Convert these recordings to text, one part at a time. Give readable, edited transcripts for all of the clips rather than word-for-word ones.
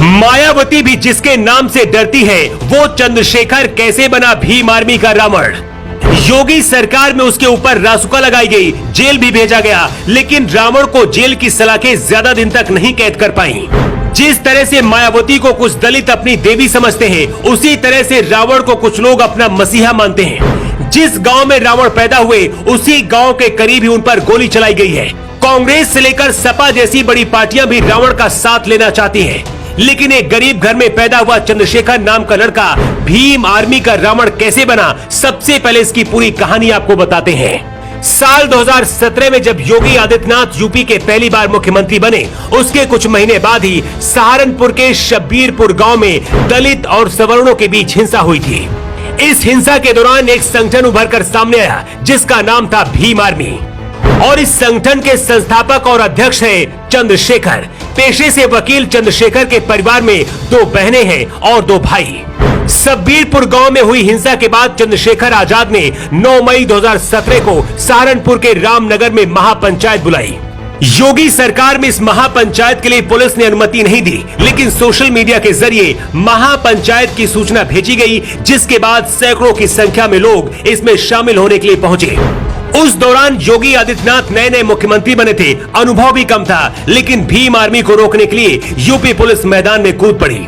मायावती भी जिसके नाम से डरती है, वो चंद्रशेखर कैसे बना भीम आर्मी का रावण। योगी सरकार में उसके ऊपर रासुका लगाई गई, जेल भी भेजा गया, लेकिन रावण को जेल की सलाखें ज्यादा दिन तक नहीं कैद कर पाई। जिस तरह से मायावती को कुछ दलित अपनी देवी समझते हैं, उसी तरह से रावण को कुछ लोग अपना मसीहा मानते हैं। जिस गांव में रावण पैदा हुए, उसी गांव के करीब ही उन पर गोली चलाई गई है। कांग्रेस से लेकर सपा जैसी बड़ी पार्टियां भी रावण का साथ लेना चाहती हैं, लेकिन एक गरीब घर में पैदा हुआ चंद्रशेखर नाम का लड़का भीम आर्मी का रावण कैसे बना, सबसे पहले इसकी पूरी कहानी आपको बताते हैं। साल 2017 में जब योगी आदित्यनाथ यूपी के पहली बार मुख्यमंत्री बने, उसके कुछ महीने बाद ही सहारनपुर के शब्बीरपुर गांव में दलित और सवर्णों के बीच हिंसा हुई थी। इस हिंसा के दौरान एक संगठन उभर कर सामने आया, जिसका नाम था भीम आर्मी, और इस संगठन के संस्थापक और अध्यक्ष है चंद्रशेखर। पेशे से वकील चंद्रशेखर के परिवार में 2 बहनें हैं और 2 भाई। शब्बीरपुर गांव में हुई हिंसा के बाद चंद्रशेखर आजाद ने 9 मई 2017 को सहारनपुर के रामनगर में महापंचायत बुलाई। योगी सरकार में इस महापंचायत के लिए पुलिस ने अनुमति नहीं दी, लेकिन सोशल मीडिया के जरिए महापंचायत की सूचना भेजी गई, जिसके बाद सैकड़ों की संख्या में लोग इसमें शामिल होने के लिए पहुंचे। उस दौरान योगी आदित्यनाथ नए मुख्यमंत्री बने थे, अनुभव भी कम था, लेकिन भीम आर्मी को रोकने के लिए यूपी पुलिस मैदान में कूद पड़ी।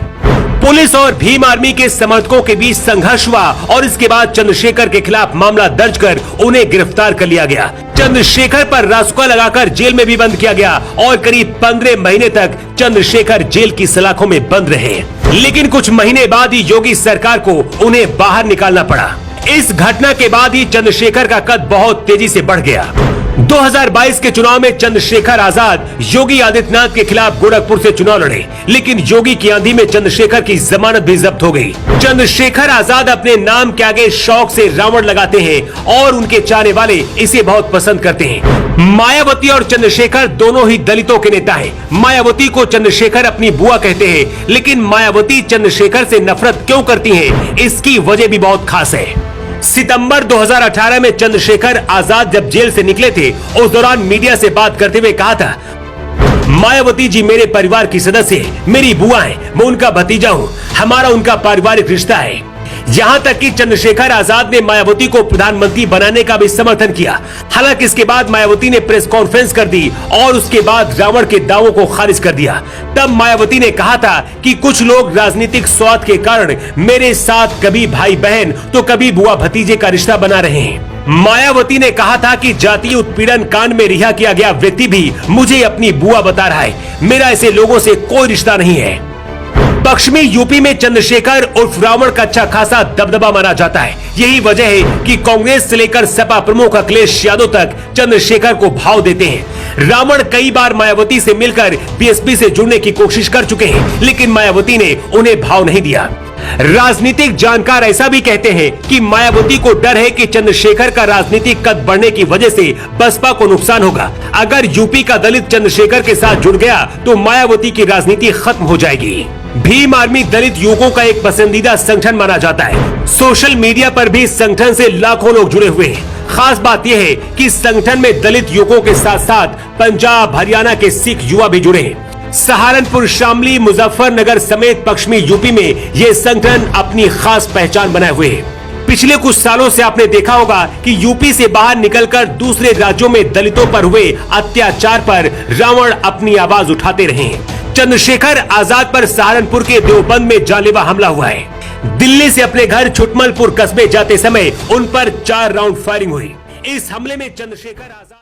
पुलिस और भीम आर्मी के समर्थकों के बीच संघर्ष हुआ और इसके बाद चंद्रशेखर के खिलाफ मामला दर्ज कर उन्हें गिरफ्तार कर लिया गया। चंद्रशेखर पर रासुका लगाकर जेल में भी बंद किया गया और करीब 15 महीने तक चंद्रशेखर जेल की सलाखों में बंद रहे। लेकिन कुछ महीने बाद ही योगी सरकार को उन्हें बाहर निकालना पड़ा। इस घटना के बाद ही चंद्रशेखर का कद बहुत तेजी से बढ़ गया। 2022 के चुनाव में चंद्रशेखर आजाद योगी आदित्यनाथ के खिलाफ गोरखपुर से चुनाव लड़े, लेकिन योगी की आंधी में चंद्रशेखर की जमानत भी जब्त हो गई। चंद्रशेखर आजाद अपने नाम के आगे शौक से रावण लगाते हैं और उनके चाहने वाले इसे बहुत पसंद करते हैं। मायावती और चंद्रशेखर दोनों ही दलितों के नेता हैं। मायावती को चंद्रशेखर अपनी बुआ कहते हैं, लेकिन मायावती चंद्रशेखर से नफरत क्यों करती हैं, इसकी वजह भी बहुत खास है। सितंबर 2018 में चंद्रशेखर आजाद जब जेल से निकले थे, उस दौरान मीडिया से बात करते हुए कहा था, मायावती जी मेरे परिवार की सदस्य है, मेरी बुआ है, मैं उनका भतीजा हूँ, हमारा उनका पारिवारिक रिश्ता है। यहाँ तक कि चंद्रशेखर आजाद ने मायावती को प्रधानमंत्री बनाने का भी समर्थन किया। हालांकि इसके बाद मायावती ने प्रेस कॉन्फ्रेंस कर दी और उसके बाद रावण के दावों को खारिज कर दिया। तब मायावती ने कहा था कि कुछ लोग राजनीतिक स्वार्थ के कारण मेरे साथ कभी भाई बहन तो कभी बुआ भतीजे का रिश्ता बना रहे हैं। मायावती ने कहा था कि जातीय उत्पीड़न कांड में रिहा किया गया व्यक्ति भी मुझे अपनी बुआ बता रहा है, मेरा ऐसे लोगों से कोई रिश्ता नहीं है। पश्चिमी यूपी में चंद्रशेखर उर्फ रावण का अच्छा खासा दबदबा माना जाता है। यही वजह है कि कांग्रेस से लेकर सपा प्रमुख अखिलेश यादव तक चंद्रशेखर को भाव देते हैं। रावण कई बार मायावती से मिलकर बीएसपी से जुड़ने की कोशिश कर चुके हैं, लेकिन मायावती ने उन्हें भाव नहीं दिया। राजनीतिक जानकार ऐसा भी कहते हैं कि मायावती को डर है कि चंद्रशेखर का राजनीतिक कद बढ़ने की वजह से बसपा को नुकसान होगा। अगर यूपी का दलित चंद्रशेखर के साथ जुड़ गया तो मायावती की राजनीति खत्म हो जाएगी। भीम आर्मी दलित युवकों का एक पसंदीदा संगठन माना जाता है। सोशल मीडिया पर भी इस संगठन से लाखों लोग जुड़े हुए हैं। खास बात यह है कि इस संगठन में दलित युवकों के साथ साथ पंजाब हरियाणा के सिख युवा भी जुड़े हैं। सहारनपुर, शामली, मुजफ्फरनगर समेत पश्चिमी यूपी में ये संगठन अपनी खास पहचान बनाए हुए है। पिछले कुछ सालों से आपने देखा होगा कि यूपी से बाहर निकलकर दूसरे राज्यों में दलितों पर हुए अत्याचार पर रावण अपनी आवाज उठाते रहे हैं। चंद्रशेखर आजाद पर सहारनपुर के देवबंद में जानलेवा हमला हुआ है। दिल्ली से अपने घर छुटमलपुर कस्बे जाते समय उन पर 4 राउंड फायरिंग हुई। इस हमले में चंद्रशेखर आजाद